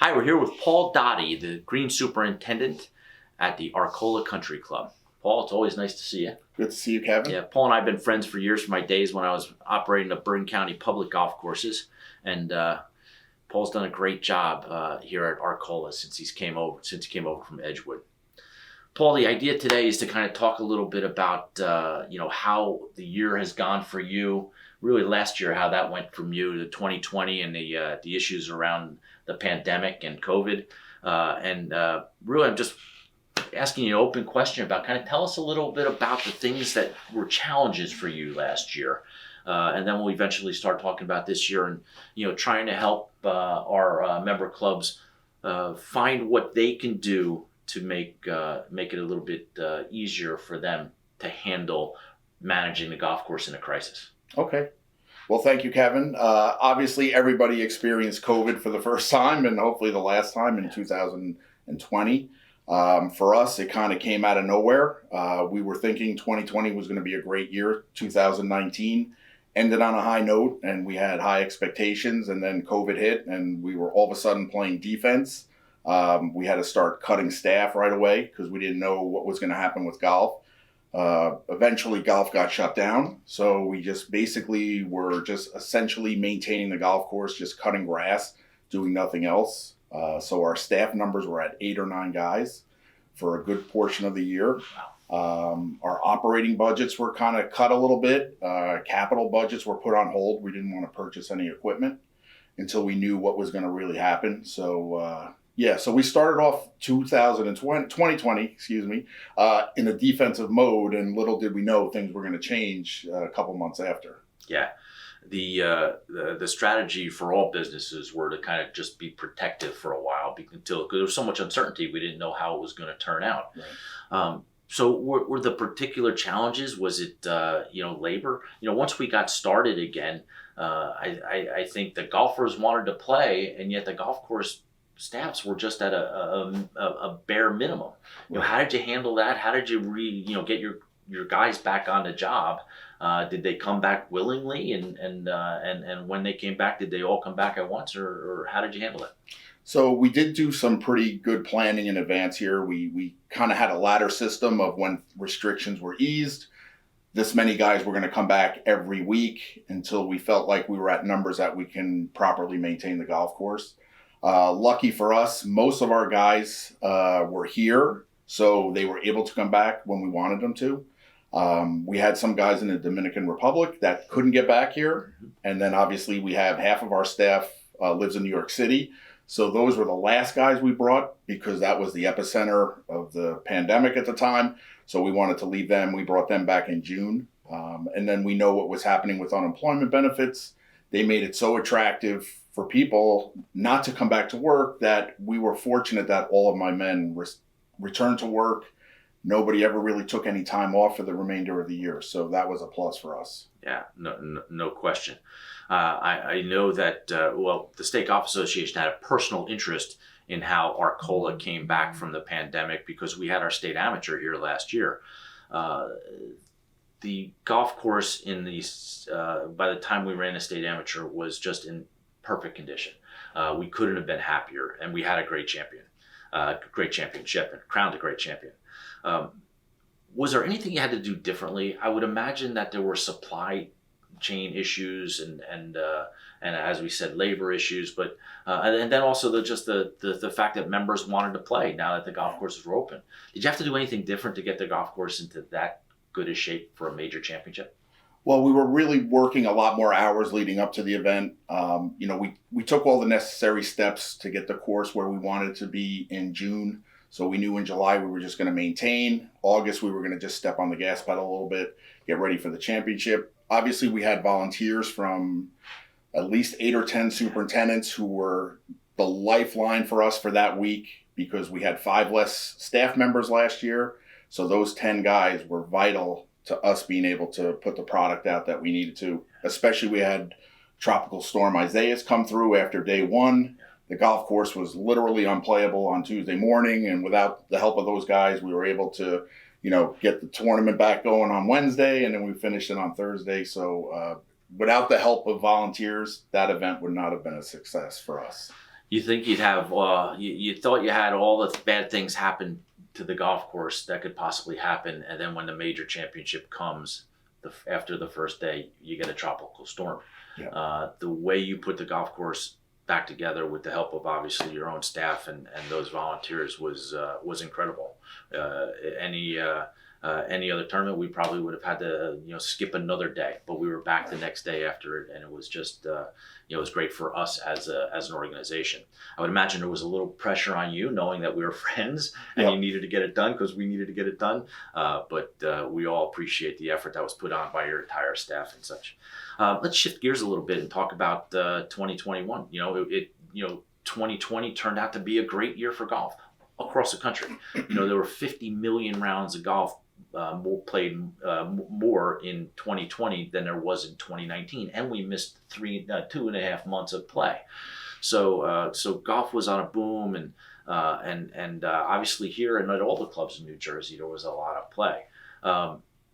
Hi, we're here with Paul Dotti, the Green Superintendent at the Arcola Country Club. Paul, it's always nice to see you. Good to see you, Kevin. Yeah, Paul and I have been friends for years from my days when I was operating the Bergen County public golf courses. And Paul's done a great job here at Arcola since he came over from Edgewood. Paul, the idea today is to kind of talk a little bit about how the year has gone for you. Really, last year, how that went from you to 2020 and the issues around the pandemic and COVID. Really, I'm just asking you an open question about kind of tell us a little bit about the things that were challenges for you last year. And then we'll eventually start talking about this year and, trying to help our member clubs find what they can do to make it a little bit easier for them to handle managing the golf course in a crisis. Okay. Well, thank you, Kevin. Obviously, everybody experienced COVID for the first time and hopefully the last time in 2020. For us, it kind of came out of nowhere. We were thinking 2020 was going to be a great year. 2019 ended on a high note and we had high expectations, and then COVID hit and we were all of a sudden playing defense. We had to start cutting staff right away because we didn't know what was going to happen with golf. Eventually golf got shut down. So we just basically were just essentially maintaining the golf course, just cutting grass, doing nothing else. So our staff numbers were at 8 or 9 guys for a good portion of the year. Our operating budgets were kind of cut a little bit. Capital budgets were put on hold. We didn't want to purchase any equipment until we knew what was going to really happen. So, so we started off 2020, in a defensive mode, and little did we know things were going to change a couple months after. Yeah. The strategy for all businesses were to kind of just be protective for a while because there was so much uncertainty. We didn't know how it was going to turn out. Right. So were the particular challenges, was it, labor? Once we got started again, I think the golfers wanted to play, and yet the golf course staffs were just at a bare minimum. How did you handle that? How did you get your guys back on the job? Did they come back willingly? And when they came back, did they all come back at once, or how did you handle it? So we did do some pretty good planning in advance here. We kind of had a ladder system of when restrictions were eased. This many guys were going to come back every week until we felt like we were at numbers that we can properly maintain the golf course. Lucky for us, most of our guys were here, so they were able to come back when we wanted them to. We had some guys in the Dominican Republic that couldn't get back here. And then obviously we have half of our staff lives in New York City. So those were the last guys we brought because that was the epicenter of the pandemic at the time. So we wanted to leave them. We brought them back in June. And then we know what was happening with unemployment benefits. They made it so attractive for people not to come back to work that we were fortunate that all of my men returned to work. Nobody ever really took any time off for the remainder of the year. So that was a plus for us. Yeah, no question. I know that, the State Golf Association had a personal interest in how Arcola came back from the pandemic because we had our state amateur here last year. The golf course by the time we ran the state amateur was just in perfect condition. We couldn't have been happier, and we had a great championship, and crowned a great champion. Was there anything you had to do differently? I would imagine that there were supply chain issues and as we said, labor issues, but and then also the fact that members wanted to play now that the golf courses were open. Did you have to do anything different to get the golf course into that good a shape for a major championship? Well, we were really working a lot more hours leading up to the event. We took all the necessary steps to get the course where we wanted to be in June. So we knew in July we were just going to maintain. August we were going to just step on the gas pedal a little bit, get ready for the championship. Obviously we had volunteers from at least 8 or 10 superintendents who were the lifeline for us for that week because we had 5 less staff members last year. So those 10 guys were vital to us being able to put the product out that we needed to. Especially we had Tropical Storm Isaias come through after day 1. The golf course was literally unplayable on Tuesday morning, and without the help of those guys, we were able to, get the tournament back going on Wednesday, and then we finished it on Thursday. So without the help of volunteers, that event would not have been a success for us. You think you'd have, you thought you had all the bad things happen to the golf course that could possibly happen, and then when the major championship comes, after the first day, you get a tropical storm. Yeah. The way you put the golf course back together with the help of obviously your own staff and those volunteers was incredible. Any other tournament, we probably would have had to skip another day, but we were back the next day after it, and it was just it was great for us as an organization. I would imagine there was a little pressure on you, knowing that we were friends and Yep. you needed to get it done because we needed to get it done. But we all appreciate the effort that was put on by your entire staff and such. Let's shift gears a little bit and talk about 2021. 2020 turned out to be a great year for golf across the country. There were 50 million rounds of golf more in 2020 than there was in 2019, and we missed 2.5 months of play. So golf was on a boom, and obviously here and at all the clubs in New Jersey there was a lot of play.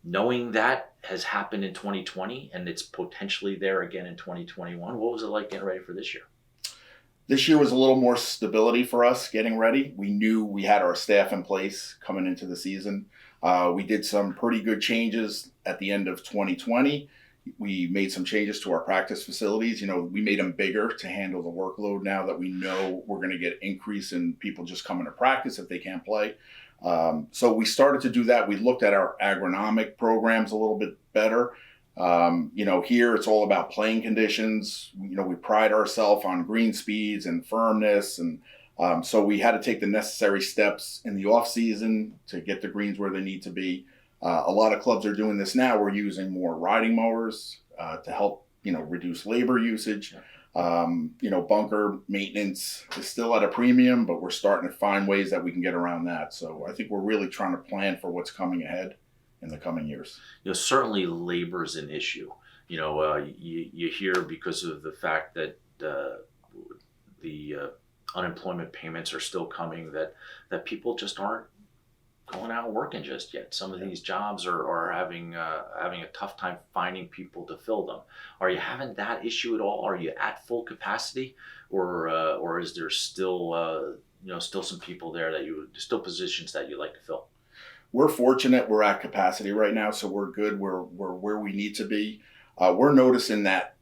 Knowing that has happened in 2020 and it's potentially there again in 2021, what was it like getting ready for this year? This year was a little more stability for us getting ready. We knew we had our staff in place coming into the season. We did some pretty good changes at the end of 2020. We made some changes to our practice facilities. We made them bigger to handle the workload now that we know we're going to get increase in people just coming to practice if they can't play. So we started to do that. We looked at our agronomic programs a little bit better. Here it's all about playing conditions. We pride ourselves on green speeds and firmness. And so we had to take the necessary steps in the off season to get the greens where they need to be. A lot of clubs are doing this now. We're using more riding mowers to help, reduce labor usage. Bunker maintenance is still at a premium, but we're starting to find ways that we can get around that. So I think we're really trying to plan for what's coming ahead in the coming years. Certainly labor is an issue. You hear because of the fact that the unemployment payments are still coming, that people just aren't going out and working just yet. Some of these jobs are having a tough time finding people to fill them. Are you having that issue at all? Are you at full capacity, or is there still still some people there still positions that you like to fill? We're fortunate we're at capacity right now, so we're good. We're where we need to be. We're noticing that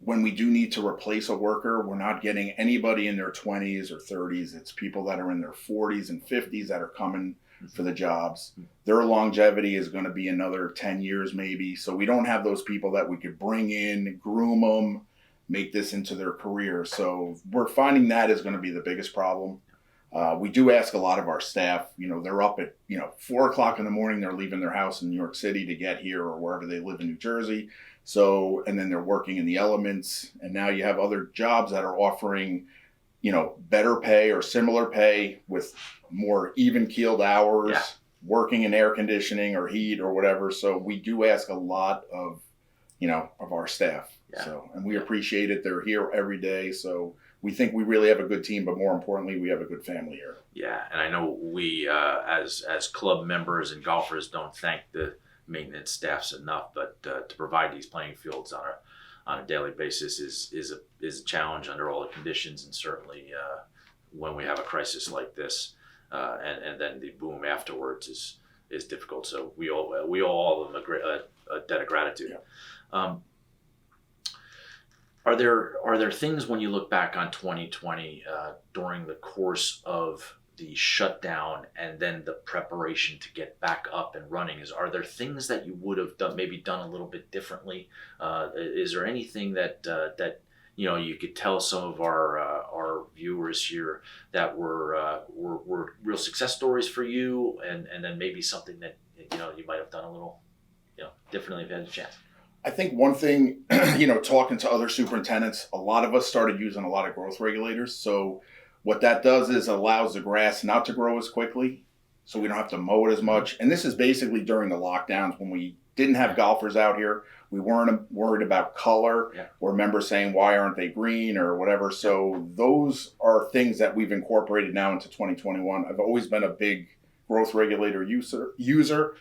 when we do need to replace a worker, we're not getting anybody in their 20s or 30s. It's people that are in their 40s and 50s that are coming for the jobs. Their longevity is going to be another 10 years maybe. So we don't have those people that we could bring in, groom them, make this into their career. So we're finding that is going to be the biggest problem. We do ask a lot of our staff, they're up at, 4 o'clock in the morning, they're leaving their house in New York City to get here or wherever they live in New Jersey. So, and then they're working in the elements. And now you have other jobs that are offering, better pay or similar pay with more even keeled hours, working in air conditioning or heat or whatever. So we do ask a lot of, of our staff. Yeah. So, and we appreciate it. They're here every day. So we think we really have a good team, but more importantly, we have a good family here. Yeah, and I know we, as club members and golfers, don't thank the maintenance staffs enough. But to provide these playing fields on a daily basis is a challenge under all the conditions, and certainly when we have a crisis like this, and then the boom afterwards is difficult. So we all have a debt of gratitude. Yeah. Are there things when you look back on 2020 during the course of the shutdown and then the preparation to get back up and running? Are there things that you would have done a little bit differently? Is there anything that you could tell some of our viewers here that were real success stories for you, and then maybe something that you might have done a little differently if you had a chance? I think one thing, talking to other superintendents, a lot of us started using a lot of growth regulators. So what that does is allows the grass not to grow as quickly, so we don't have to mow it as much. And this is basically during the lockdowns when we didn't have golfers out here. We weren't worried about color or members saying, why aren't they green or whatever. So those are things that we've incorporated now into 2021. I've always been a big growth regulator user,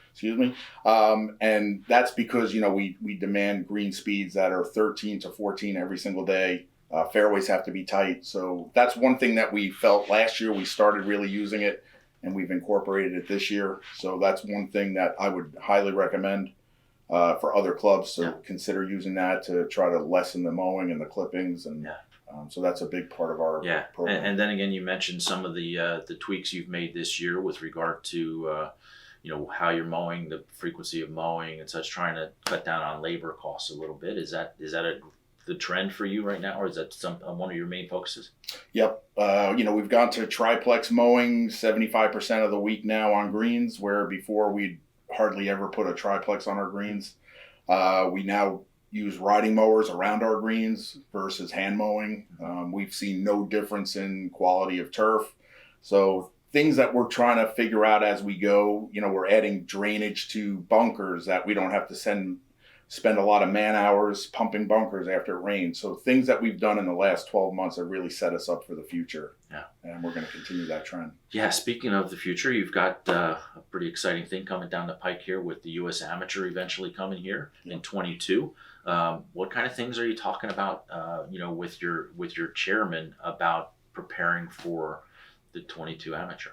and that's because we demand green speeds that are 13 to 14 every single day. Fairways have to be tight. So that's one thing that we felt last year. We started really using it, and we've incorporated it this year. So that's one thing that I would highly recommend for other clubs to consider using that to try to lessen the mowing and the clippings. And so that's a big part of our program. And then again, you mentioned some of the tweaks you've made this year with regard to how you're mowing, the frequency of mowing and such, trying to cut down on labor costs a little bit. Is that the trend for you right now, or is that one of your main focuses? Yep. We've gone to triplex mowing 75% of the week now on greens, where before we'd hardly ever put a triplex on our greens. We now use riding mowers around our greens versus hand mowing. We've seen no difference in quality of turf. So things that we're trying to figure out as we go, we're adding drainage to bunkers that we don't have to spend a lot of man hours pumping bunkers after it rains. So things that we've done in the last 12 months have really set us up for the future. Yeah. And we're going to continue that trend. Yeah. Speaking of the future, you've got a pretty exciting thing coming down the pike here with the U.S. Amateur eventually coming here in 22. What kind of things are you talking about, with your chairman about preparing for the 22 Amateur?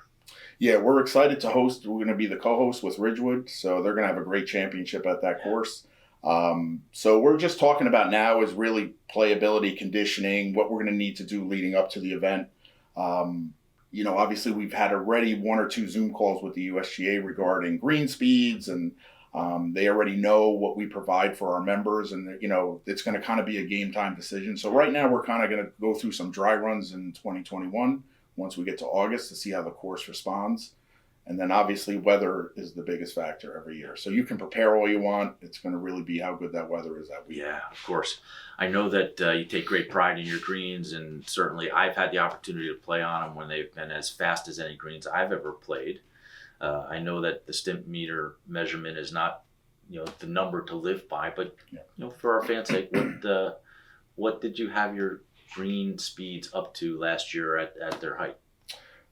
Yeah, we're excited to host. We're going to be the co-host with Ridgewood. So they're going to have a great championship at that course. So we're just talking about now is really playability, conditioning, what we're going to need to do leading up to the event. Obviously we've had already 1 or 2 Zoom calls with the USGA regarding green speeds, and they already know what we provide for our members, and it's going to kind of be a game time decision. So right now we're kind of going to go through some dry runs in 2021 once we get to August to see how the course responds. And then obviously weather is the biggest factor every year. So you can prepare all you want. It's going to really be how good that weather is that week. Yeah, of course. I know that you take great pride in your greens, and certainly I've had the opportunity to play on them when they've been as fast as any greens I've ever played. I know that the stimp meter measurement is not, the number to live by, but for our fans' sake, what did you have your green speeds up to last year at their height?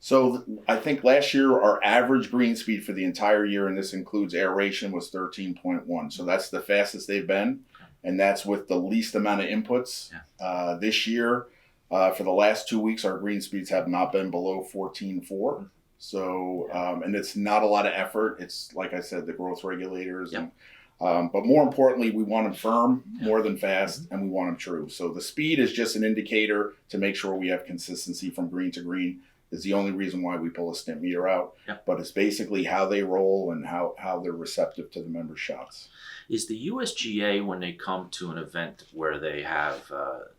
So I think last year our average green speed for the entire year, and this includes aeration, was 13.1. So that's the fastest they've been, and that's with the least amount of inputs. This year, for the last 2 weeks, our green speeds have not been below 14.4. So, and it's not a lot of effort. It's, like I said, the growth regulators. But more importantly, we want them firm more than fast, and we want them true. So the speed is just an indicator to make sure we have consistency from green to green. Is the only reason why we pull a stimp meter out. But it's basically how they roll and how they're receptive to the members' shots. Is the USGA, when they come to an event where they have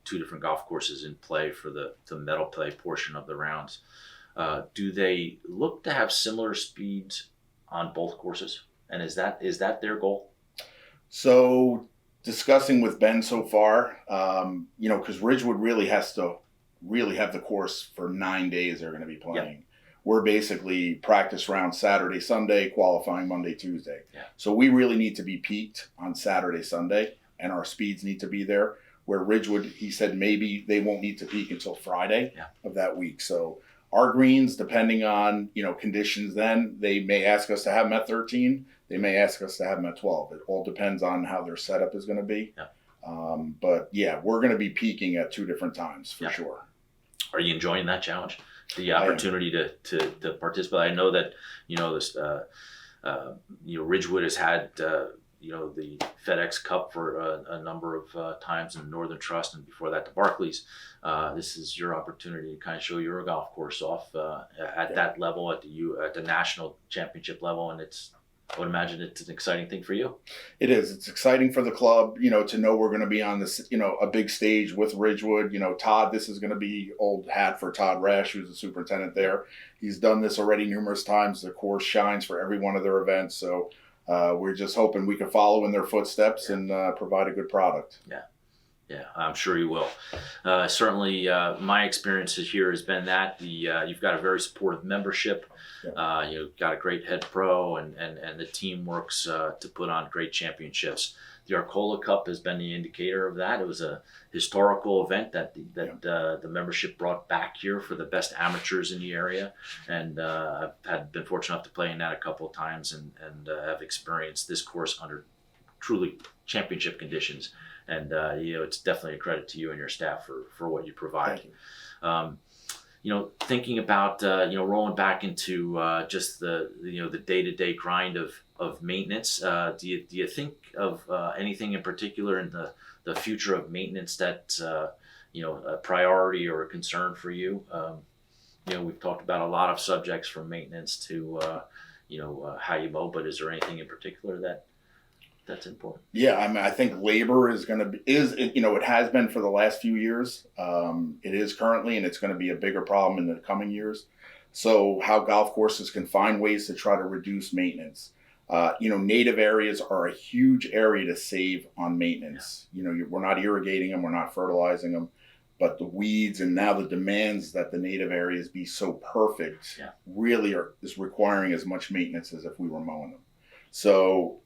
2 different golf courses in play for the medal play portion of the rounds, do they look to have similar speeds on both courses? And is that their goal? So discussing with Ben so far, because Ridgewood really has to have the course for 9 days they're going to be playing. We're basically practice round Saturday, Sunday, qualifying Monday, Tuesday. So we really need to be peaked on Saturday, Sunday, and our speeds need to be there. Where Ridgewood, he said maybe they won't need to peak until Friday of that week. So our greens, depending on conditions, then they may ask us to have them at 13. They may ask us to have them at 12. It all depends on how their setup is going to be. But we're going to be peaking at 2 different times for sure. Are you enjoying that challenge? The opportunity to participate? I know that, this, Ridgewood has had, the FedEx Cup for a number of times in Northern Trust, and before that the Barclays. This is your opportunity to kind of show your golf course off at that level, at the national championship level, and I would imagine it's an exciting thing for you. It is. It's exciting for the club, to know we're going to be on this, a big stage with Ridgewood. Todd, this is going to be old hat for Todd Rash, who's the superintendent there. He's done this already numerous times. The course shines for every one of their events. So we're just hoping we can follow in their footsteps and provide a good product. Yeah, I'm sure you will. Certainly, my experience here has been that you've got a very supportive membership. You've got a great head pro, and the team works to put on great championships. The Arcola Cup has been the indicator of that. It was a historical event that the membership brought back here for the best amateurs in the area, and I've been fortunate enough to play in that a couple of times, and have experienced this course under truly championship conditions. and it's definitely a credit to you and your staff for what you provide. Thank you. Thinking about rolling back into just the day-to-day grind of maintenance. Do you think of anything in particular in the future of maintenance that's a priority or a concern for you? We've talked about a lot of subjects from maintenance to how you mow, but is there anything in particular that's important? Yeah, I mean, I think labor is going to be, it has been for the last few years. It is currently, and it's going to be a bigger problem in the coming years. So how golf courses can find ways to try to reduce maintenance. Native areas are a huge area to save on maintenance. We're not irrigating them, we're not fertilizing them, but the weeds and now the demands that the native areas be so perfect really is requiring as much maintenance as if we were mowing them. So,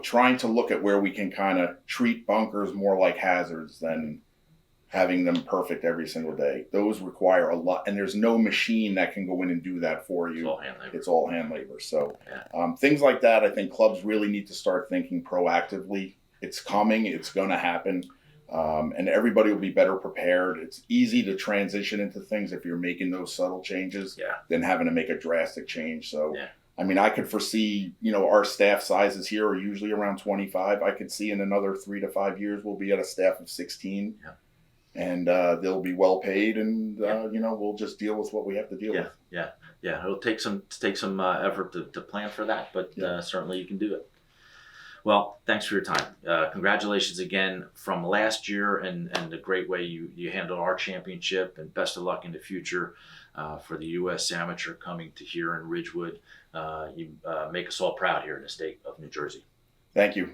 trying to look at where we can kind of treat bunkers more like hazards than having them perfect every single day. Those require a lot, and there's no machine that can go in and do that for you. It's all hand labor. It's all hand labor. So things like that, I think clubs really need to start thinking proactively. It's coming. It's going to happen. And everybody will be better prepared. It's easy to transition into things if you're making those subtle changes than having to make a drastic change. So, I mean, I could foresee, our staff sizes here are usually around 25. I could see in another 3 to 5 years, we'll be at a staff of 16. And they'll be well paid, and we'll just deal with what we have to deal with. Yeah. It'll take some effort to plan for that, but certainly you can do it. Well, thanks for your time. Congratulations again from last year and the great way you handled our championship, and best of luck in the future for the U.S. Amateur coming to here in Ridgewood. You make us all proud here in the state of New Jersey. Thank you.